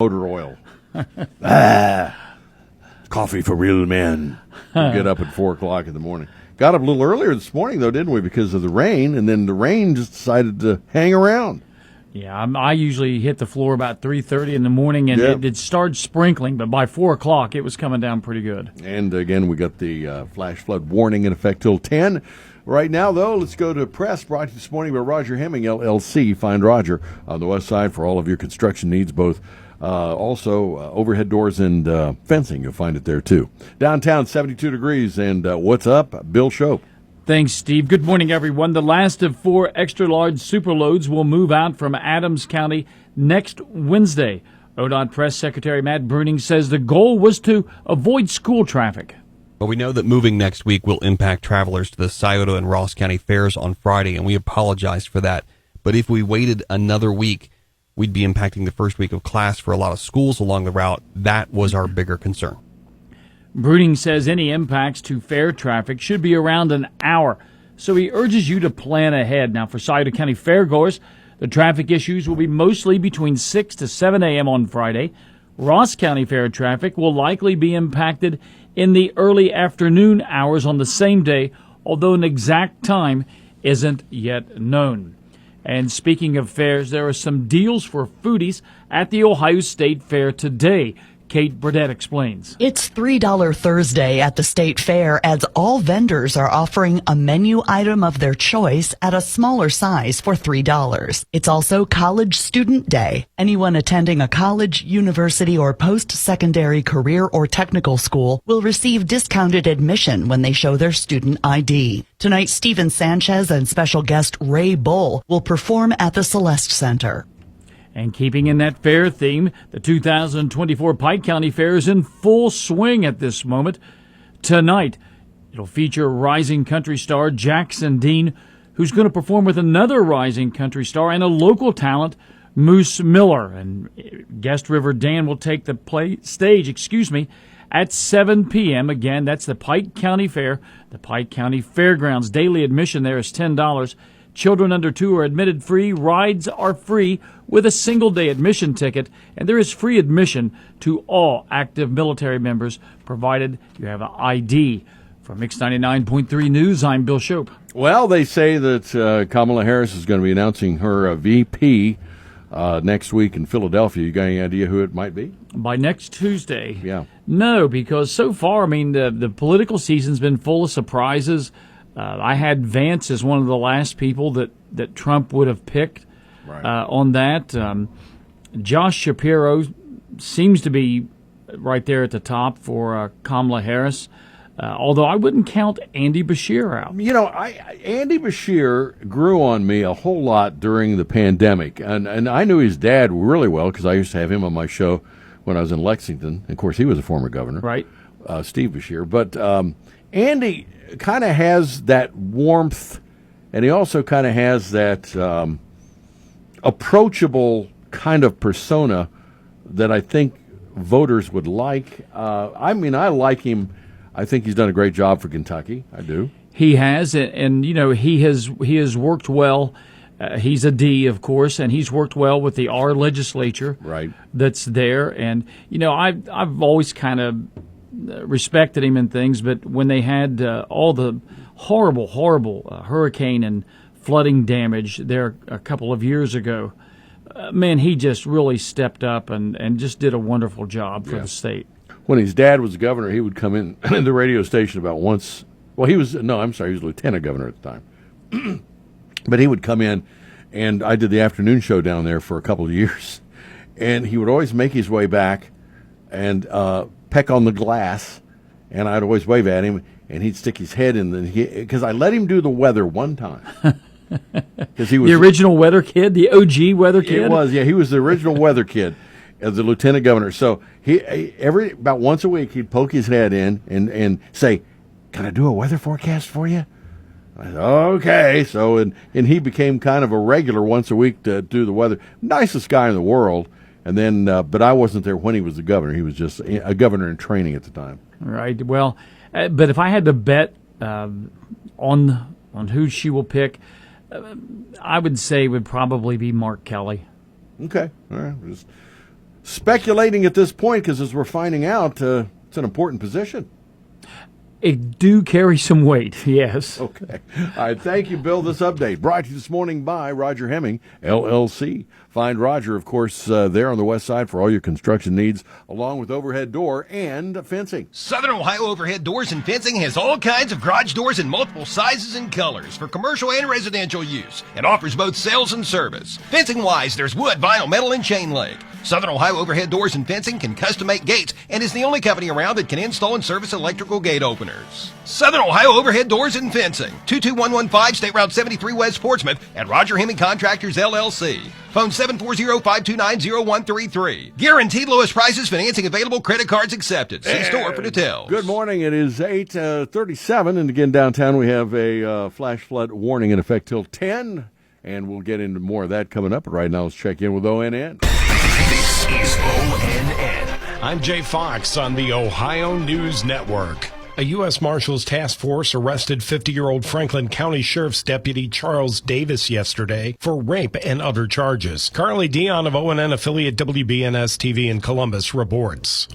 motor oil. Coffee for real men. We get up at 4 o'clock in the morning. Got up a little earlier this morning, though, didn't we, because of the rain, and then the rain just decided to hang around. Yeah, I usually hit the floor about 3:30 in the morning, and it started sprinkling, but by 4 o'clock it was coming down pretty good. And, again, we got the flash flood warning in effect till 10. Right now, though, let's go to press, brought to you this morning by Roger Hemming, LLC. Find Roger on the west side for all of your construction needs, both also overhead doors and fencing. You'll find it there, too. Downtown, 72 degrees. And what's up? Bill Shope. Thanks, Steve. Good morning, everyone. The last of 4 extra-large superloads will move out from Adams County next Wednesday. ODOT Press Secretary Matt Bruning says the goal was to avoid school traffic. But we know that moving next week will impact travelers to the Scioto and Ross County fairs on Friday, and we apologize for that. But if we waited another week, we'd be impacting the first week of class for a lot of schools along the route. That was our bigger concern. Bruning says any impacts to fair traffic should be around an hour, so he urges you to plan ahead. Now, for Scioto County fairgoers, the traffic issues will be mostly between 6 to 7 a.m. on Friday. Ross County fair traffic will likely be impacted in the early afternoon hours on the same day, although an exact time isn't yet known. And speaking of fairs, there are some deals for foodies at the Ohio State Fair today. Kate Burdett explains. It's $3 Thursday at the State Fair, as all vendors are offering a menu item of their choice at a smaller size for $3. It's also College Student Day. Anyone attending a college, university, or post-secondary career or technical school will receive discounted admission when they show their student ID. Tonight, Steven Sanchez and special guest Ray Bull will perform at the Celeste Center. And keeping in that fair theme, the 2024 Pike County Fair is in full swing at this moment. Tonight, it'll feature rising country star Jackson Dean, who's going to perform with another rising country star and a local talent, Moose Miller. And Guest River Dan will take the stage at 7 p.m. Again, that's the Pike County Fair, the Pike County Fairgrounds. Daily admission there is $10. Children under 2 are admitted free. Rides are free with a single-day admission ticket, and there is free admission to all active military members, provided you have an ID. For Mix 99.3 News, I'm Bill Shope. Well, they say that Kamala Harris is going to be announcing her VP next week in Philadelphia. You got any idea who it might be? By next Tuesday? Yeah. No, because so far, the political season's been full of surprises. I had Vance as one of the last people that Trump would have picked on that. Josh Shapiro seems to be right there at the top for Kamala Harris, although I wouldn't count Andy Beshear out. You know, Andy Beshear grew on me a whole lot during the pandemic, and I knew his dad really well because I used to have him on my show when I was in Lexington. Of course, he was a former governor, right? Steve Beshear. But Andy kind of has that warmth, and he also kind of has that approachable kind of persona that I think voters would like. I like him. I think he's done a great job for Kentucky. I do. He has, and he has worked well. He's a D, of course, and he's worked well with the R legislature, right? That's there, and I've always kind of respected him and things, but when they had all the horrible hurricane and flooding damage there a couple of years ago, he just really stepped up and just did a wonderful job for the state. When his dad was governor, he would come in the radio station about once. Well, he was lieutenant governor at the time. But he would come in, and I did the afternoon show down there for a couple of years, and he would always make his way back and peck on the glass, and I'd always wave at him, and he'd stick his head in because I let him do the weather one time. Because he was the original weather kid, the OG weather kid. It was, yeah, he was the original weather kid as the lieutenant governor. So he about once a week he'd poke his head in and say, "Can I do a weather forecast for you?" I said, "Okay." So and he became kind of a regular once a week to do the weather. Nicest guy in the world. And then, but I wasn't there when he was the governor. He was just a governor in training at the time. Right. Well, but if I had to bet on who she will pick, I would say it would probably be Mark Kelly. Okay. All right. speculating at this point because as we're finding out, it's an important position. It do carry some weight, yes. Okay. All right. Thank you, Bill. This update brought to you this morning by Roger Hemming, LLC. Find Roger, of course, there on the west side for all your construction needs, along with overhead door and fencing. Southern Ohio Overhead Doors and Fencing has all kinds of garage doors in multiple sizes and colors for commercial and residential use and offers both sales and service. Fencing-wise, there's wood, vinyl, metal, and chain link. Southern Ohio Overhead Doors and Fencing can custom make gates and is the only company around that can install and service electrical gate openers. Southern Ohio Overhead Doors and Fencing, 22115 State Route 73 West Portsmouth at Roger Hemming Contractors LLC. Phone 740-529-0133. Guaranteed lowest prices, financing available, credit cards accepted. See store for details. Good morning. It is 8:37, and again downtown we have a flash flood warning in effect till 10, and we'll get into more of that coming up. But right now, let's check in with ONN. This is ONN. I'm Jay Fox on the Ohio News Network. A U.S. Marshals task force arrested 50-year-old Franklin County Sheriff's Deputy Charles Davis yesterday for rape and other charges. Carly Dion of ONN affiliate WBNS-TV in Columbus reports.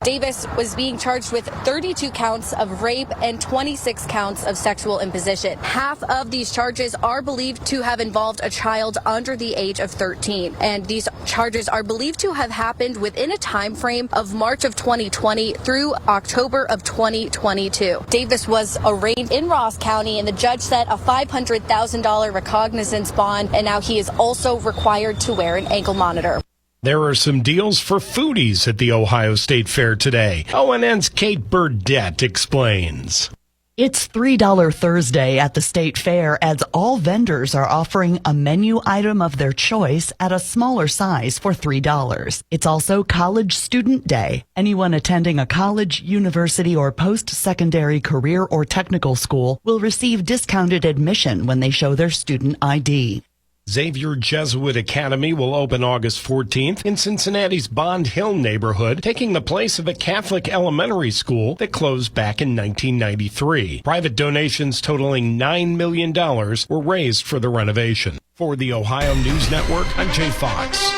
Davis was being charged with 32 counts of rape and 26 counts of sexual imposition. Half of these charges are believed to have involved a child under the age of 13. And these charges are believed to have happened within a time frame of March of 2020 through October of 2022. Davis was arraigned in Ross County, and the judge set a $500,000 recognizance bond, and now he is also required to wear an ankle monitor. There are some deals for foodies at the Ohio State Fair today. ONN's Kate Burdett explains. It's $3 Thursday at the State Fair as all vendors are offering a menu item of their choice at a smaller size for $3. It's also College Student Day. Anyone attending a college, university, or post-secondary career or technical school will receive discounted admission when they show their student ID. Xavier Jesuit Academy will open August 14th in Cincinnati's Bond Hill neighborhood, taking the place of a Catholic elementary school that closed back in 1993. Private donations totaling $9 million were raised for the renovation. For the Ohio News Network, I'm Jay Fox.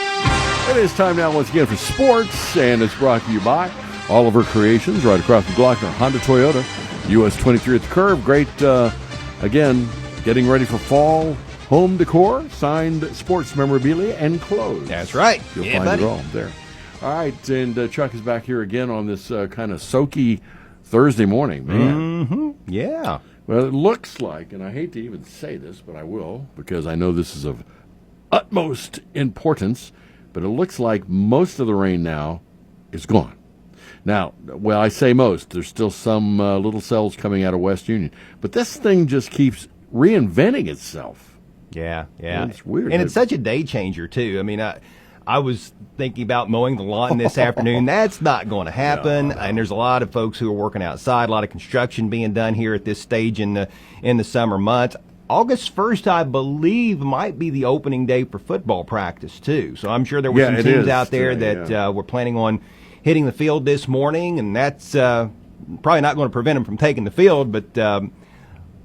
It is time now once again for sports, and it's brought to you by Oliver Creations, right across from Glockner Honda Toyota, US 23 at the curve. Great, again, getting ready for fall. Home decor, signed sports memorabilia, and clothes. That's right. You'll find it all there. All right, and Chuck is back here again on this kind of soaky Thursday morning, man. Mm-hmm. Yeah. Well, it looks like, and I hate to even say this, but I will, because I know this is of utmost importance, but it looks like most of the rain now is gone. Now, well, I say most. There's still some little cells coming out of West Union, but this thing just keeps reinventing itself. Yeah. It's weird. And it's such a day changer, too. I mean, I was thinking about mowing the lawn this afternoon. That's not going to happen. No. And there's a lot of folks who are working outside, a lot of construction being done here at this stage in the summer months. August 1st, I believe, might be the opening day for football practice, too. So I'm sure there were some teams out there that were planning on hitting the field this morning, and that's probably not going to prevent them from taking the field, but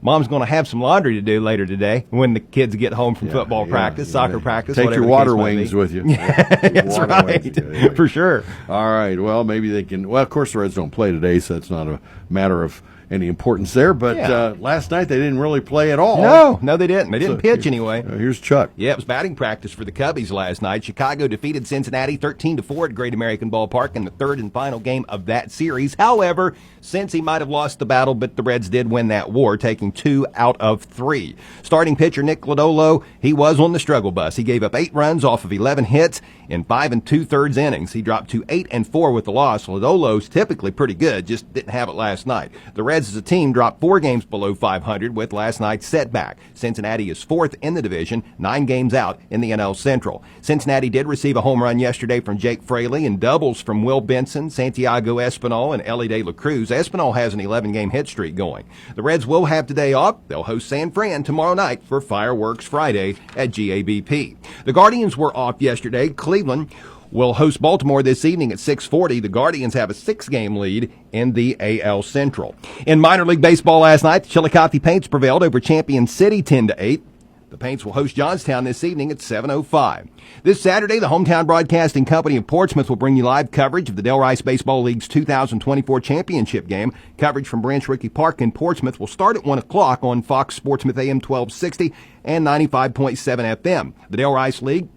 Mom's going to have some laundry to do later today when the kids get home from football practice, soccer practice, take whatever your water wings with you. That's right, for sure. All right, well, maybe they can. Well, of course, the Reds don't play today, so it's not a matter of any importance there. But last night they didn't really play at all. No, they didn't. They didn't pitch anyway. Here's Chuck. Yeah, it was batting practice for the Cubbies last night. Chicago defeated Cincinnati 13-4 at Great American Ballpark in the third and final game of that series. However, Cincy might have lost the battle, but the Reds did win that war, taking 2 out of 3. Starting pitcher Nick Lodolo, he was on the struggle bus. He gave up 8 runs off of 11 hits in 5 2/3 innings. He dropped to 8-4 with the loss. Lodolo's typically pretty good, just didn't have it last night. The Reds as a team dropped 4 games below 500 with last night's setback. Cincinnati is 4th in the division, 9 games out in the NL Central. Cincinnati did receive a home run yesterday from Jake Fraley and doubles from Will Benson, Santiago Espinal, and Ellie De La Cruz. Espinal has an 11-game hit streak going. The Reds will have today off. They'll host San Fran tomorrow night for Fireworks Friday at GABP. The Guardians were off yesterday. Cleveland will host Baltimore this evening at 6:40. The Guardians have a 6-game lead in the AL Central. In minor league baseball last night, the Chillicothe Paints prevailed over Champion City 10-8. The Paints will host Johnstown this evening at 7:05. This Saturday, the Hometown Broadcasting Company of Portsmouth will bring you live coverage of the Del Rice Baseball League's 2024 championship game. Coverage from Branch Rickey Park in Portsmouth will start at 1 o'clock on Fox Sportsmouth AM 1260 and 95.7 FM. The Del Rice League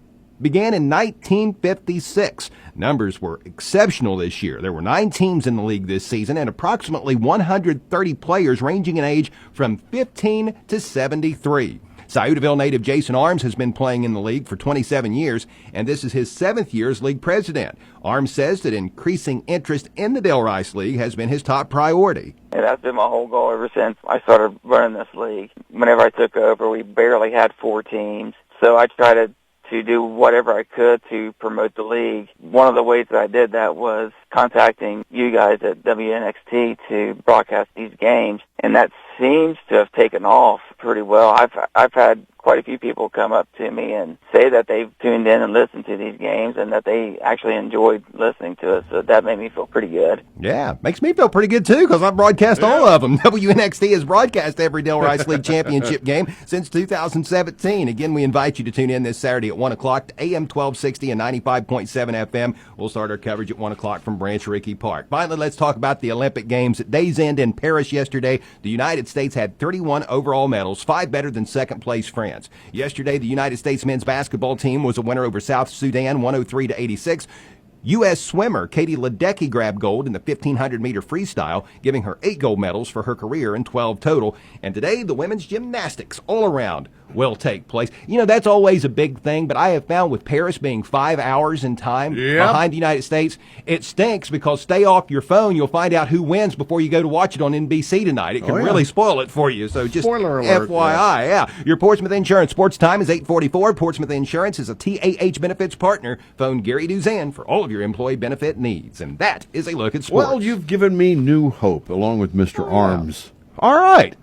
began in 1956. Numbers were exceptional this year. There were 9 teams in the league this season and approximately 130 players ranging in age from 15 to 73. Sciotoville native Jason Arms has been playing in the league for 27 years, and this is his 7th year as league president. Arms says that increasing interest in the Del Rice League has been his top priority. And that's been my whole goal ever since I started running this league. Whenever I took over, we barely had 4 teams, so I tried to do whatever I could to promote the league. One of the ways that I did that was contacting you guys at WNXT to broadcast these games, and that seems to have taken off pretty well. I've had quite a few people come up to me and say that they've tuned in and listened to these games and that they actually enjoyed listening to us, so that made me feel pretty good. Yeah, makes me feel pretty good too because I broadcast all of them. WNXT has broadcast every Del Rice League championship game since 2017. Again, we invite you to tune in this Saturday at 1 o'clock to AM 1260 and 95.7 FM. We'll start our coverage at 1 o'clock from Branch Rickey Park. Finally, let's talk about the Olympic Games. At day's end in Paris yesterday, the United States had 31 overall medals, 5 better than second place France. Yesterday, the United States men's basketball team was a winner over South Sudan, 103-86. U.S. swimmer Katie Ledecky grabbed gold in the 1,500-meter freestyle, giving her 8 gold medals for her career and 12 total. And today, the women's gymnastics all-around will take place. You know, that's always a big thing, but I have found with Paris being 5 hours in time behind the United States, it stinks because stay off your phone. You'll find out who wins before you go to watch it on NBC tonight. It can really spoil it for you. So just Spoiler alert, FYI, Your Portsmouth Insurance Sports Time is 8:44. Portsmouth Insurance is a TAH Benefits partner. Phone Gary Duzan for all of your employee benefit needs. And that is a look at sports. Well, you've given me new hope, along with Mr. Arms. All right.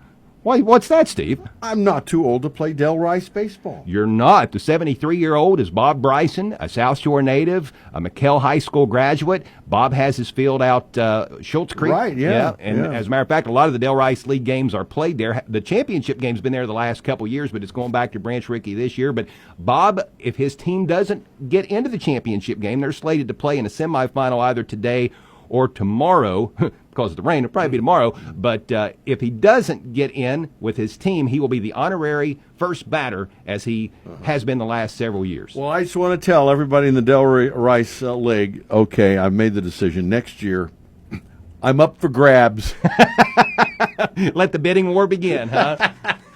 Why, what's that, Steve? I'm not too old to play Del Rice baseball. You're not. The 73-year-old is Bob Bryson, a South Shore native, a McKell High School graduate. Bob has his field out Schultz Creek. Right, yeah. And as a matter of fact, a lot of the Del Rice League games are played there. The championship game's been there the last couple years, but it's going back to Branch Rickey this year. But Bob, if his team doesn't get into the championship game, they're slated to play in a semifinal either today or tomorrow. Because of the rain, it'll probably be tomorrow. But if he doesn't get in with his team, he will be the honorary first batter, as he has been the last several years. Well, I just want to tell everybody in the Del Rice League, okay, I've made the decision. Next year, I'm up for grabs. Let the bidding war begin, huh?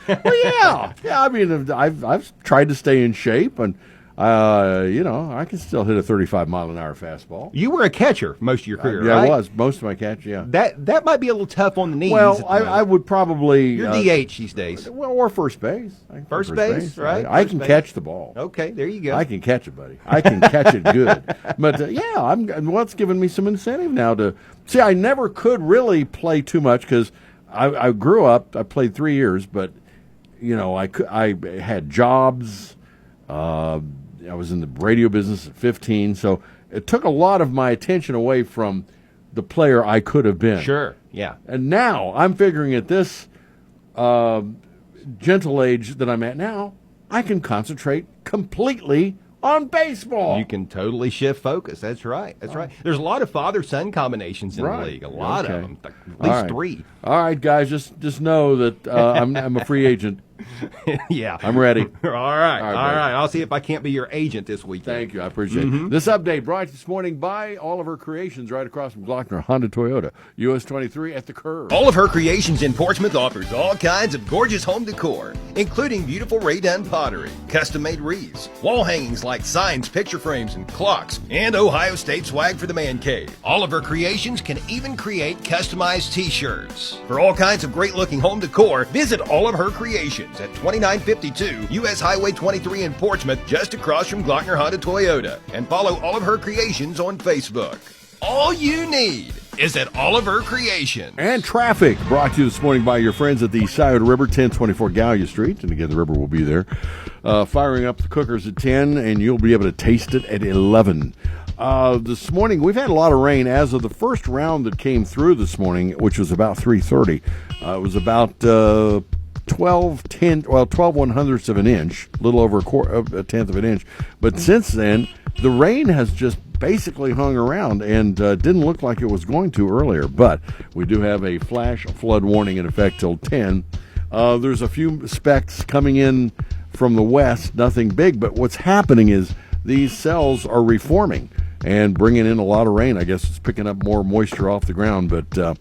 Well, yeah. I mean, I've tried to stay in shape, and I can still hit a 35-mile-an-hour fastball. You were a catcher most of your career, yeah, right? I was. Most of my catch, yeah. That might be a little tough on the knees. Well, I would probably... You're DH these days. Well, or first base. First base, right? I can catch the ball. Okay, there you go. I can catch it, buddy. I can catch it good. But, it's given me some incentive now to... See, I never could really play too much because I grew up, I played 3 years, but, I had jobs... I was in the radio business at 15, so it took a lot of my attention away from the player I could have been. Sure, yeah. And now I'm figuring at this gentle age that I'm at now, I can concentrate completely on baseball. You can totally shift focus. That's right. That's right. There's a lot of father-son combinations in the league. A lot of them. At least 3. All right, guys, just know that I'm a free agent. Yeah. I'm ready. All right. I'll see if I can't be your agent this weekend. Thank you. I appreciate it. This update brought to you this morning by Oliver Creations right across from Glockner Honda Toyota. US 23 at the curve. All of Her Creations in Portsmouth offers all kinds of gorgeous home decor, including beautiful Raydun pottery, custom-made wreaths, wall hangings like signs, picture frames, and clocks, and Ohio State swag for the man cave. All of Her Creations can even create customized t-shirts. For all kinds of great-looking home decor, visit All of Her Creations at 2952 U.S. Highway 23 in Portsmouth, just across from Glockner Honda Toyota. And follow All of Her Creations on Facebook. All you need is at All of Her Creations. And traffic brought to you this morning by your friends at the Scioto River, 1024 Gallia Street. And again, the river will be there. Firing up the cookers at 10, and you'll be able to taste it at 11. This morning, we've had a lot of rain. As of the first round that came through this morning, which was about 3:30, it was about 12 1/10ths of an inch, a little over a tenth of an inch. But since then, the rain has just basically hung around and didn't look like it was going to earlier. But we do have a flash flood warning in effect till 10. There's a few specks coming in from the west, nothing big. But what's happening is these cells are reforming and bringing in a lot of rain. I guess it's picking up more moisture off the ground, but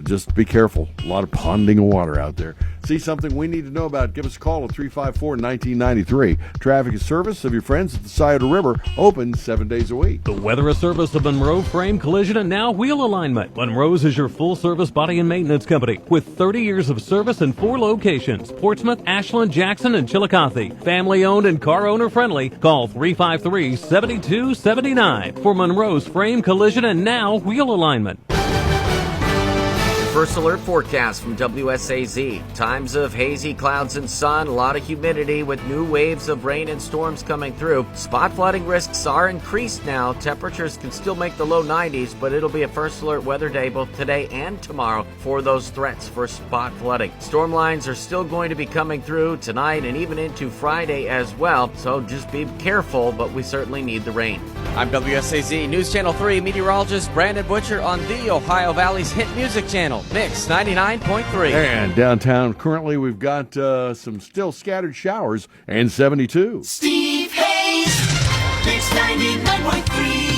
just be careful. A lot of ponding of water out there. See something we need to know about? Give us a call at 354-1993. Traffic and service of your friends at the Scioto River, open 7 days a week. The weather service of Monroe Frame Collision and now Wheel Alignment. Monroe's is your full-service body and maintenance company with 30 years of service in 4 locations: Portsmouth, Ashland, Jackson, and Chillicothe. Family-owned and car owner-friendly. Call 353-7279 for Monroe's Frame Collision and now Wheel Alignment. First alert forecast from WSAZ. Times of hazy clouds and sun, a lot of humidity with new waves of rain and storms coming through. Spot flooding risks are increased now. Temperatures can still make the low 90s, but it'll be a first alert weather day both today and tomorrow for those threats for spot flooding. Storm lines are still going to be coming through tonight and even into Friday as well, so just be careful, but we certainly need the rain. I'm WSAZ News Channel 3 meteorologist Brandon Butcher on the Ohio Valley's hit music channel, Mix 99.3. And downtown, currently we've got some still scattered showers and 72. Steve Hayes, Mix 99.3.